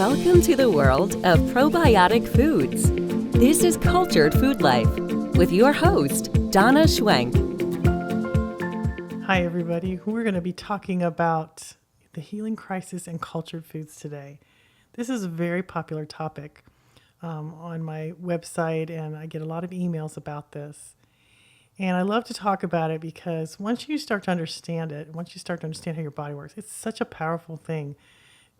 Welcome to the world of probiotic foods. This is Cultured Food Life with your host, Donna Schwenk. Hi, everybody. We're going to be talking about the healing crisis and cultured foods today. This is a very popular topic on my website, and I get a lot of emails about this. And I love to talk about it because once you start to understand it, once you start to understand how your body works, it's such a powerful thing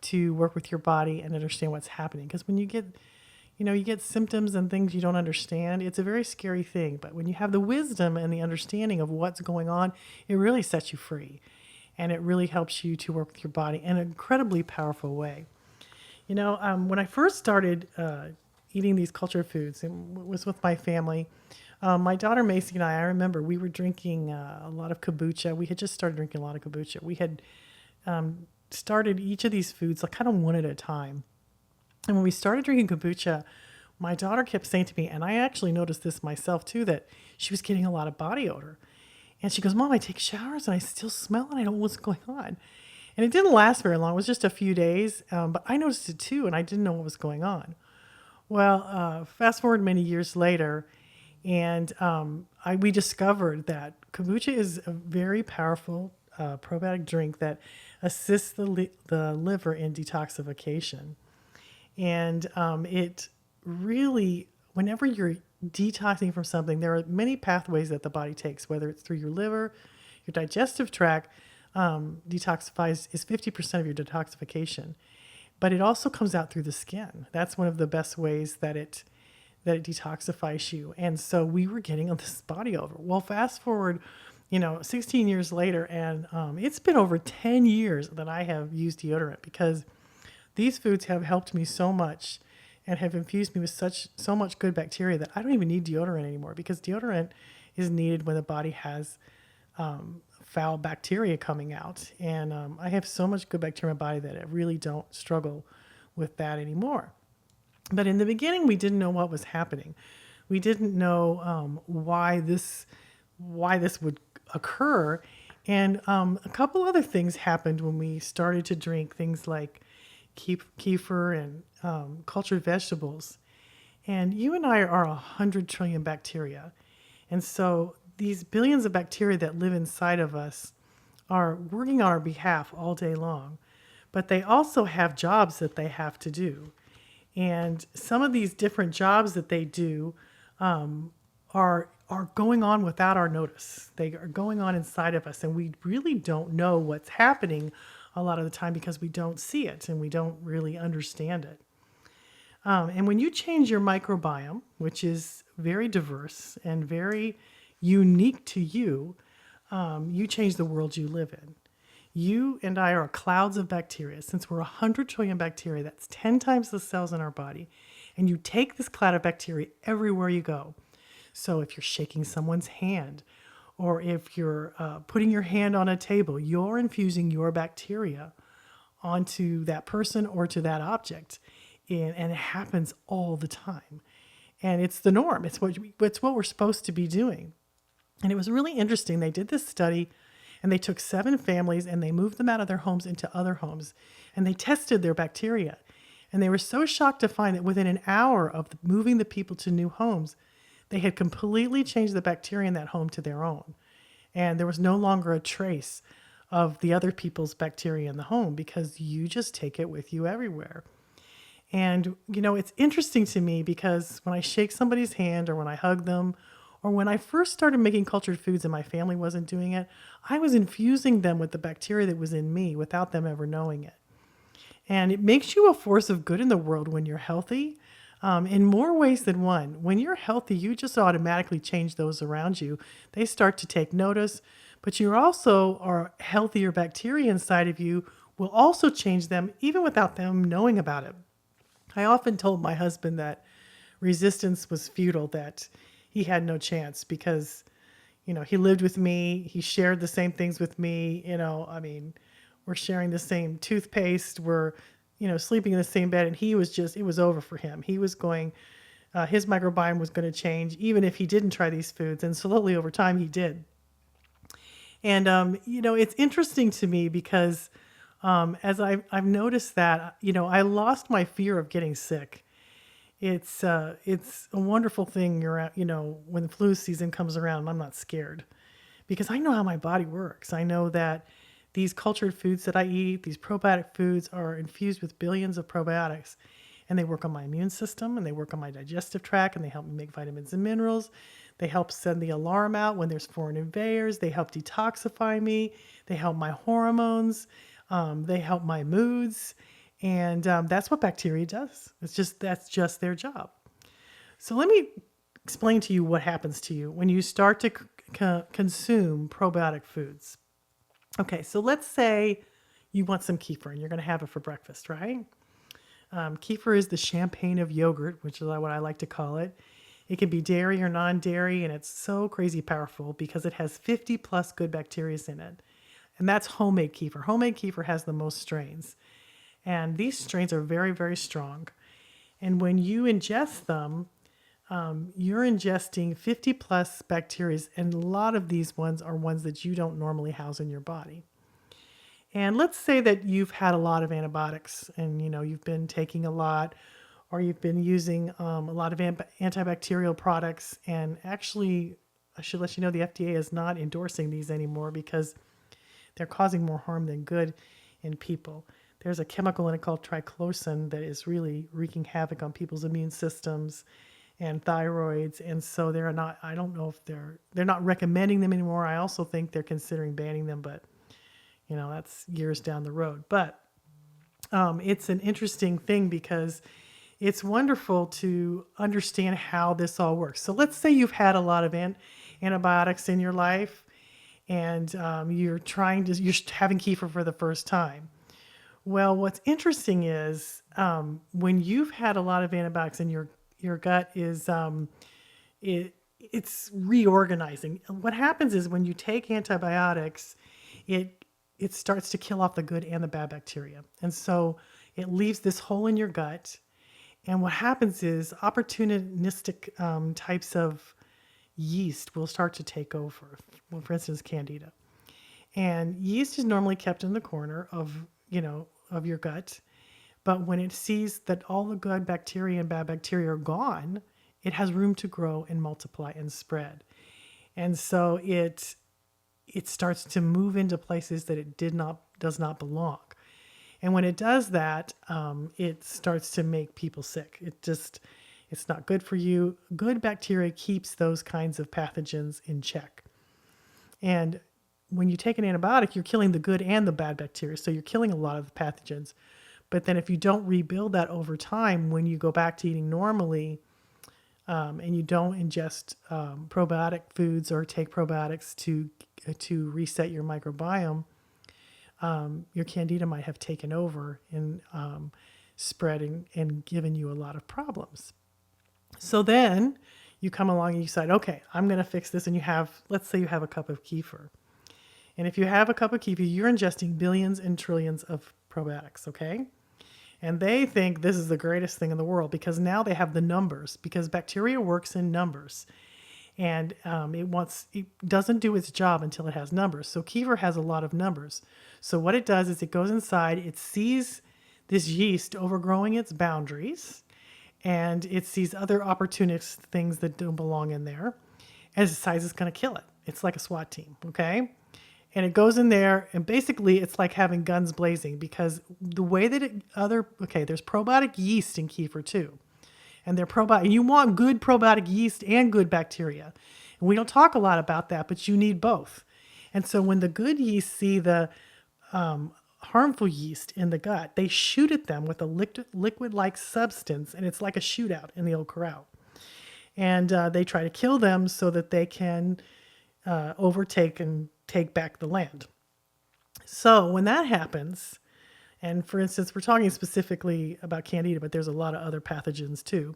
to work with your body and understand what's happening. Because when you get symptoms and things you don't understand, it's a very scary thing. But when you have the wisdom and the understanding of what's going on, it really sets you free. And it really helps you to work with your body in an incredibly powerful way. When I first started eating these cultured foods, it was with my family. My daughter Macy and I remember we were drinking a lot of kombucha. We had just started drinking a lot of kombucha. We had started each of these foods like kind of one at a time. And when we started drinking kombucha, my daughter kept saying to me, and I actually noticed this myself too, that she was getting a lot of body odor. And she goes, "Mom, I take showers and I still smell and I don't know what's going on." And it didn't last very long. It was just a few days, but I noticed it too, and I didn't know what was going on. Well, fast forward many years later, and we discovered that kombucha is a very powerful probiotic drink that assists the liver in detoxification. And it really, whenever you're detoxing from something, there are many pathways that the body takes, whether it's through your liver, your digestive tract. Detoxifies is 50% of your detoxification, but it also comes out through the skin. That's one of the best ways that it detoxifies you. And so we were getting on this body odor. Well, fast forward 16 years later, and it's been over 10 years that I have used deodorant because these foods have helped me so much and have infused me with so much good bacteria that I don't even need deodorant anymore, because deodorant is needed when the body has foul bacteria coming out. And I have so much good bacteria in my body that I really don't struggle with that anymore. But in the beginning, we didn't know what was happening. We didn't know why this would occur. And a couple other things happened when we started to drink things like kefir and cultured vegetables. And you and I are 100 trillion bacteria. And so these billions of bacteria that live inside of us are working on our behalf all day long. But they also have jobs that they have to do. And some of these different jobs that they do are going on without our notice. They are going on inside of us, and we really don't know what's happening a lot of the time because we don't see it and we don't really understand it. And when you change your microbiome, which is very diverse and very unique to you, you change the world you live in. You and I are clouds of bacteria. Since we're 100 trillion bacteria, that's 10 times the cells in our body. And you take this cloud of bacteria everywhere you go. So if you're shaking someone's hand, or if you're putting your hand on a table, you're infusing your bacteria onto that person or to that object. And it happens all the time. And it's the norm. It's what we're supposed to be doing. And it was really interesting. They did this study, and they took 7 families and they moved them out of their homes into other homes, and they tested their bacteria. And they were so shocked to find that within an hour of moving the people to new homes, they had completely changed the bacteria in that home to their own. And there was no longer a trace of the other people's bacteria in the home because you just take it with you everywhere. And, it's interesting to me because when I shake somebody's hand or when I hug them, or when I first started making cultured foods and my family wasn't doing it, I was infusing them with the bacteria that was in me without them ever knowing it. And it makes you a force of good in the world when you're healthy, in more ways than one. When you're healthy, you just automatically change those around you. They start to take notice, but you also are healthier bacteria inside of you will also change them even without them knowing about it. I often told my husband that resistance was futile, that he had no chance because, he lived with me. He shared the same things with me. We're sharing the same toothpaste. We're, sleeping in the same bed. And he was it was over for him. He was going, his microbiome was going to change even if he didn't try these foods. And slowly over time he did. And, it's interesting to me because I've noticed that, I lost my fear of getting sick. It's a wonderful thing. You're at, when flu season comes around, I'm not scared because I know how my body works. I know that these cultured foods that I eat, these probiotic foods, are infused with billions of probiotics, and they work on my immune system and they work on my digestive tract and they help me make vitamins and minerals. They help send the alarm out when there's foreign invaders. They help detoxify me. They help my hormones. They help my moods. And that's what bacteria does. That's just their job. So let me explain to you what happens to you when you start to consume probiotic foods. Okay, so let's say you want some kefir and you're going to have it for breakfast, right? Kefir is the champagne of yogurt, which is what I like to call it. It can be dairy or non-dairy, and it's so crazy powerful because it has 50 plus good bacteria in it. And that's homemade kefir. Homemade kefir has the most strains. And these strains are very, very strong. And when you ingest them, you're ingesting 50 plus bacteria, and a lot of these ones are ones that you don't normally house in your body. And let's say that you've had a lot of antibiotics and you've been taking a lot, or you've been using a lot of antibacterial products. And actually, I should let you know the FDA is not endorsing these anymore because they're causing more harm than good in people. There's a chemical in it called triclosan that is really wreaking havoc on people's immune systems and thyroids. And so I don't know if they're not recommending them anymore. I also think they're considering banning them, but that's years down the road. But it's an interesting thing because it's wonderful to understand how this all works. So let's say you've had a lot of antibiotics in your life, and you're having kefir for the first time. Well, what's interesting is when you've had a lot of antibiotics in your gut is it's reorganizing. And what happens is when you take antibiotics, it starts to kill off the good and the bad bacteria. And so it leaves this hole in your gut. And what happens is opportunistic types of yeast will start to take over. Well, for instance, Candida. And yeast is normally kept in the corner of your gut. But when it sees that all the good bacteria and bad bacteria are gone, it has room to grow and multiply and spread. And so it starts to move into places that it does not belong. And when it does that, it starts to make people sick. It's not good for you. Good bacteria keeps those kinds of pathogens in check. And when you take an antibiotic, you're killing the good and the bad bacteria. So you're killing a lot of the pathogens. But then if you don't rebuild that over time, when you go back to eating normally, and you don't ingest probiotic foods or take probiotics to reset your microbiome, your candida might have taken over and spreading and given you a lot of problems. So then you come along and you decide, okay, I'm going to fix this. And let's say you have a cup of kefir. And if you have a cup of kefir, you're ingesting billions and trillions of probiotics, okay? And they think this is the greatest thing in the world because now they have the numbers, because bacteria works in numbers. And it doesn't do its job until it has numbers. So kefir has a lot of numbers. So what it does is it goes inside, it sees this yeast overgrowing its boundaries, and it sees other opportunist things that don't belong in there, and it decides it's going to kill it. It's like a SWAT team, okay? And it goes in there, and basically it's like having guns blazing because the way that there's probiotic yeast in kefir too. And they're probiotic. You want good probiotic yeast and good bacteria. And we don't talk a lot about that, but you need both. And so when the good yeast see the harmful yeast in the gut, they shoot at them with a liquid-like substance, and it's like a shootout in the old corral. And they try to kill them so that they can overtake and take back the land. So when that happens, and for instance, we're talking specifically about Candida, but there's a lot of other pathogens too.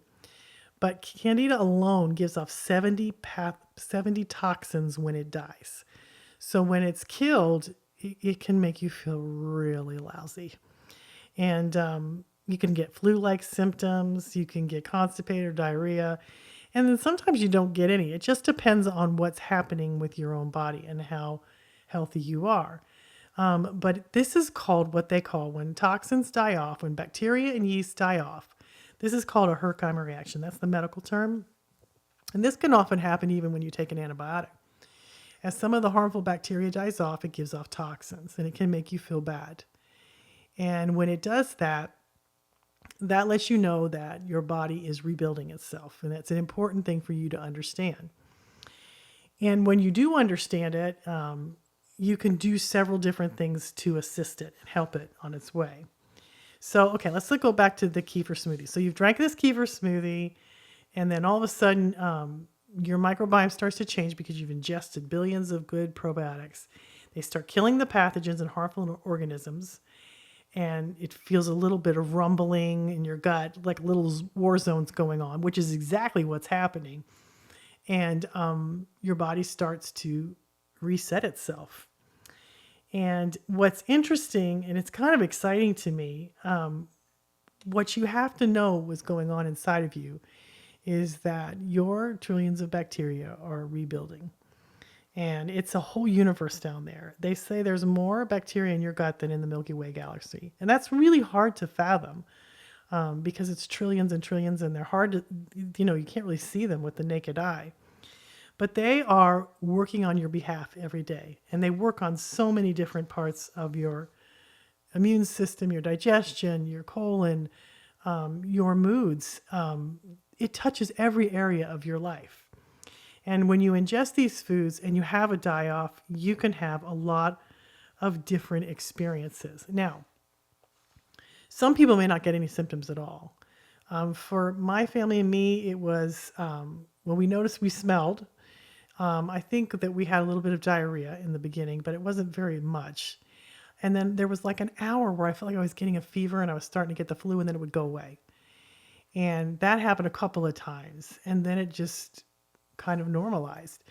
But Candida alone gives off 70 toxins when it dies. So when it's killed, it can make you feel really lousy. And you can get flu-like symptoms. You can get constipated or diarrhea. And then sometimes you don't get any. It just depends on what's happening with your own body and how healthy you are. But this is called what they call when toxins die off, when bacteria and yeast die off. This is called a herxheimer reaction. That's the medical term. And this can often happen even when you take an antibiotic. As some of the harmful bacteria dies off, it gives off toxins and it can make you feel bad. And when it does that, that lets you know that your body is rebuilding itself. And that's an important thing for you to understand. And when you do understand it, you can do several different things to assist it and help it on its way. So, okay, let's go back to the kefir smoothie. So you've drank this kefir smoothie, and then all of a sudden, your microbiome starts to change because you've ingested billions of good probiotics. They start killing the pathogens and harmful organisms, and it feels a little bit of rumbling in your gut, like little war zones going on, which is exactly what's happening. And your body starts to reset itself. And what's interesting, and it's kind of exciting to me, what you have to know what's going on inside of you is that your trillions of bacteria are rebuilding. And it's a whole universe down there. They say there's more bacteria in your gut than in the Milky Way galaxy. And that's really hard to fathom because it's trillions and trillions, and they're hard to, you can't really see them with the naked eye. But they are working on your behalf every day. And they work on so many different parts of your immune system, your digestion, your colon, your moods. It touches every area of your life. And when you ingest these foods and you have a die-off, you can have a lot of different experiences. Now, some people may not get any symptoms at all. For my family and me, it was when we noticed we smelled. I think that we had a little bit of diarrhea in the beginning, but it wasn't very much. And then there was like an hour where I felt like I was getting a fever and I was starting to get the flu, and then it would go away. And that happened a couple of times. And then it just kind of normalized.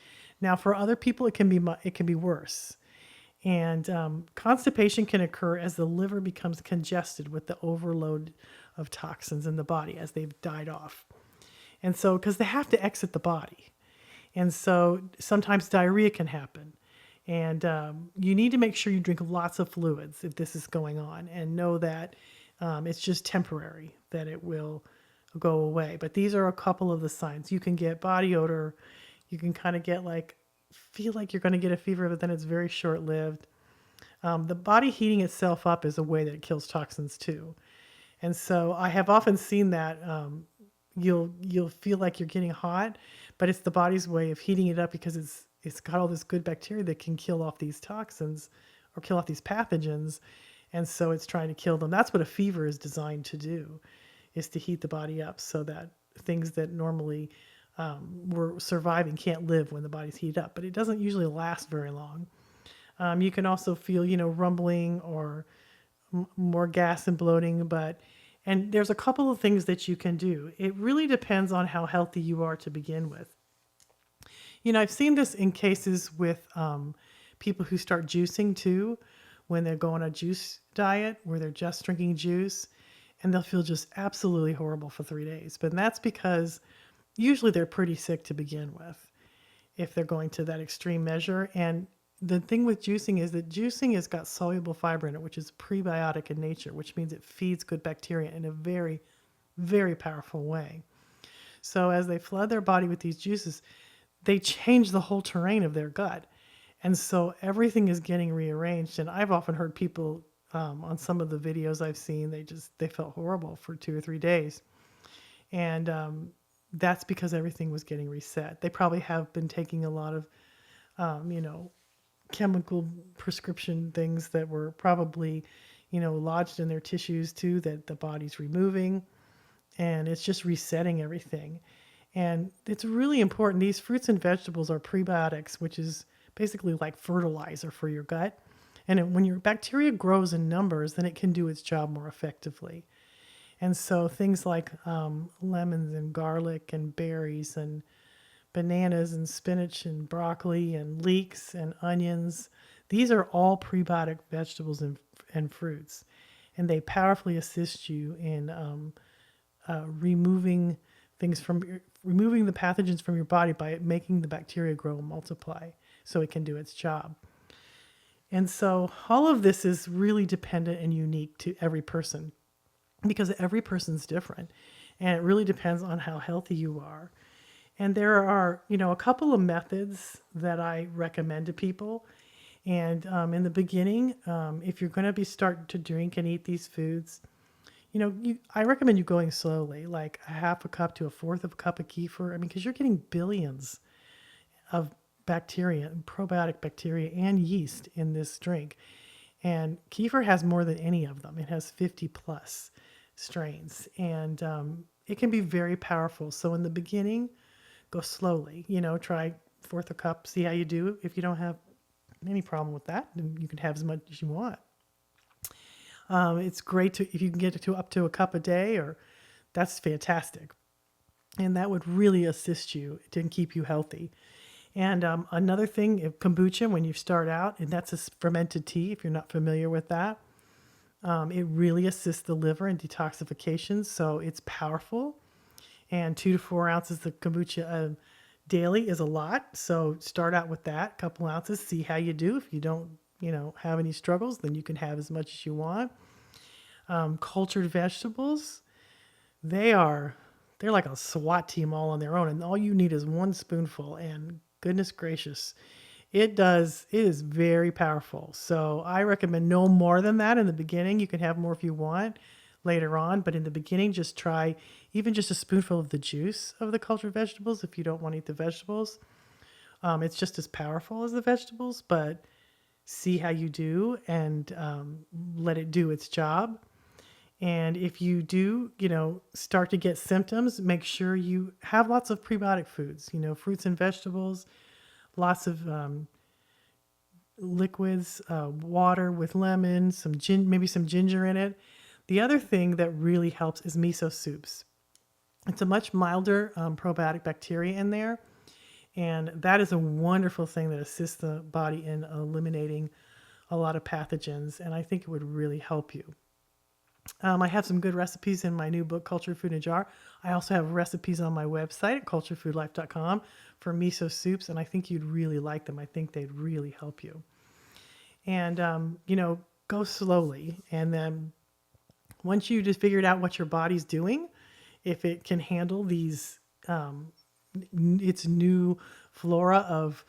Now, for other people, it can be worse. And constipation can occur as the liver becomes congested with the overload of toxins in the body as they've died off. And so, because they have to exit the body. And so sometimes diarrhea can happen. And you need to make sure you drink lots of fluids if this is going on, and know that it's just temporary, that it will go away. But these are a couple of the signs. You can get body odor. You can kind of get feel like you're going to get a fever, but then it's very short-lived. The body heating itself up is a way that it kills toxins too. And so I have often seen that you'll feel like you're getting hot, but it's the body's way of heating it up because it's got all this good bacteria that can kill off these toxins or kill off these pathogens. And so it's trying to kill them. That's what a fever is designed to do, is to heat the body up so that things that normally were surviving can't live when the body's heated up. But it doesn't usually last very long. You can also feel, rumbling or more gas and bloating. And there's a couple of things that you can do. It really depends on how healthy you are to begin with. I've seen this in cases with people who start juicing too, when they go on a juice diet where they're just drinking juice, and they'll feel just absolutely horrible for 3 days. But that's because usually they're pretty sick to begin with if they're going to that extreme measure. And the thing with juicing is that juicing has got soluble fiber in it, which is prebiotic in nature, which means it feeds good bacteria in a very, very powerful way. So as they flood their body with these juices, they change the whole terrain of their gut. And so everything is getting rearranged. And I've often heard people on some of the videos I've seen, they felt horrible for 2 or 3 days. And that's because everything was getting reset. They probably have been taking a lot of, chemical prescription things that were probably, lodged in their tissues too, that the body's removing. And it's just resetting everything. And it's really important. These fruits and vegetables are prebiotics, which is basically like fertilizer for your gut. And when your bacteria grows in numbers, then it can do its job more effectively. And so things like lemons and garlic and berries and bananas and spinach and broccoli and leeks and onions, these are all prebiotic vegetables and fruits. And they powerfully assist you in removing the pathogens from your body by making the bacteria grow and multiply so it can do its job. And so all of this is really dependent and unique to every person because every person's different. And it really depends on how healthy you are. And there are, a couple of methods that I recommend to people. And in the beginning, if you're going to be starting to drink and eat these foods, I recommend you going slowly, like a half a cup to a fourth of a cup of kefir. I mean, because you're getting billions of bacteria, probiotic bacteria, and yeast in this drink. And kefir has more than any of them. It has 50 plus strains, and it can be very powerful. So in the beginning, go slowly. Try fourth a cup, see how you do. If you don't have any problem with that, then you can have as much as you want. It's great if you can get it to up to a cup a day, or that's fantastic. And that would really assist you to keep you healthy. And another thing, kombucha, when you start out, and that's a fermented tea, if you're not familiar with that, it really assists the liver in detoxification. So it's powerful. And 2 to 4 ounces of kombucha daily is a lot. So start out with that, a couple ounces, see how you do. If you don't, have any struggles, then you can have as much as you want. Cultured vegetables, they're like a SWAT team all on their own. And all you need is one spoonful, and goodness gracious, it is very powerful. So I recommend no more than that in the beginning. You can have more if you want later on, but in the beginning, just try even just a spoonful of the juice of the cultured vegetables if you don't want to eat the vegetables. It's just as powerful as the vegetables, but see how you do, and let it do its job. And if you do, start to get symptoms, make sure you have lots of prebiotic foods, fruits and vegetables, lots of liquids, water with lemon, maybe some ginger in it. The other thing that really helps is miso soups. It's a much milder probiotic bacteria in there. And that is a wonderful thing that assists the body in eliminating a lot of pathogens. And I think it would really help you. I have some good recipes in my new book, Cultured Food in a Jar. I also have recipes on my website at culturedfoodlife.com for miso soups, and I think you'd really like them. I think they'd really help you. And, go slowly. And then once you just figured out what your body's doing, if it can handle these, its new flora of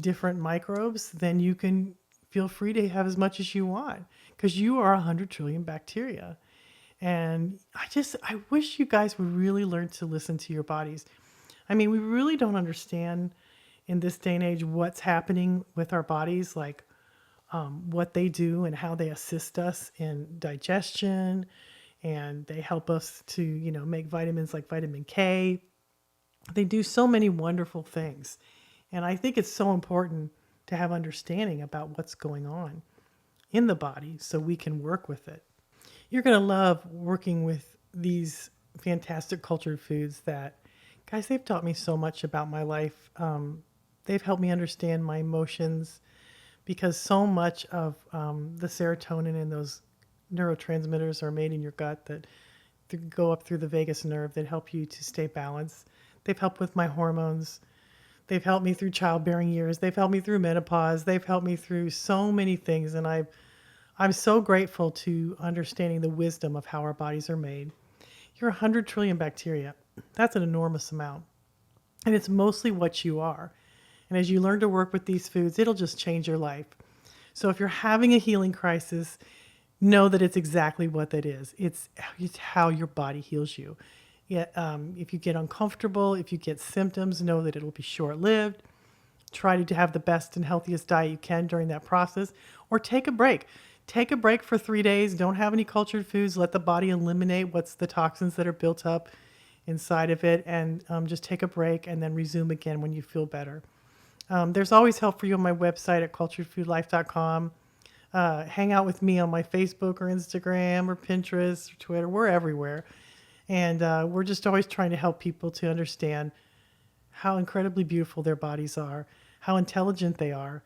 different microbes, then you can feel free to have as much as you want, because you are 100 trillion bacteria. And I wish you guys would really learn to listen to your bodies. I mean, we really don't understand in this day and age what's happening with our bodies, like what they do and how they assist us in digestion. And they help us to, make vitamins like vitamin K. They do so many wonderful things. And I think it's so important to have understanding about what's going on in the body so we can work with it. You're going to love working with these fantastic cultured foods that, guys, they've taught me so much about my life. They've helped me understand my emotions, because so much of the serotonin and those neurotransmitters are made in your gut that go up through the vagus nerve that help you to stay balanced. They've helped with my hormones. They've helped me through childbearing years. They've helped me through menopause. They've helped me through so many things. And I'm so grateful to understanding the wisdom of how our bodies are made. You're 100 trillion bacteria. That's an enormous amount. And it's mostly what you are. And as you learn to work with these foods, it'll just change your life. So if you're having a healing crisis, know that it's exactly what that is. It's how your body heals you. If you get uncomfortable, if you get symptoms, know that it'll be short-lived. Try to have the best and healthiest diet you can during that process, or take a break. Take a break for 3 days. Don't have any cultured foods. Let the body eliminate what's the toxins that are built up inside of it, and just take a break and then resume again when you feel better. There's always help for you on my website at culturedfoodlife.com. Hang out with me on my Facebook or Instagram or Pinterest or Twitter. We're everywhere. And we're just always trying to help people to understand how incredibly beautiful their bodies are, how intelligent they are,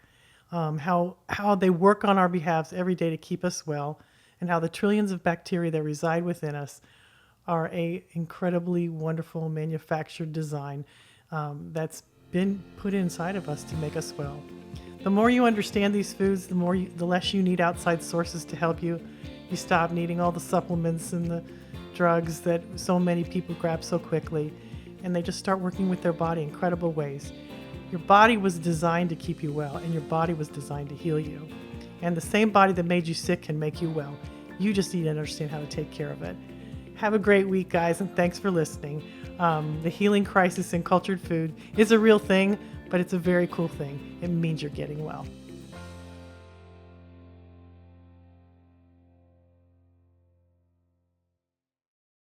how they work on our behalf every day to keep us well, and how the trillions of bacteria that reside within us are a incredibly wonderful manufactured design that's been put inside of us to make us well. The more you understand these foods, the less you need outside sources to help you. You stop needing all the supplements and the drugs that so many people grab so quickly, and they just start working with their body in incredible ways. Your body was designed to keep you well, and your body was designed to heal you. And the same body that made you sick can make you well. You just need to understand how to take care of it. Have a great week, guys, and thanks for listening. The healing crisis in cultured food is a real thing, but it's a very cool thing. It means you're getting well.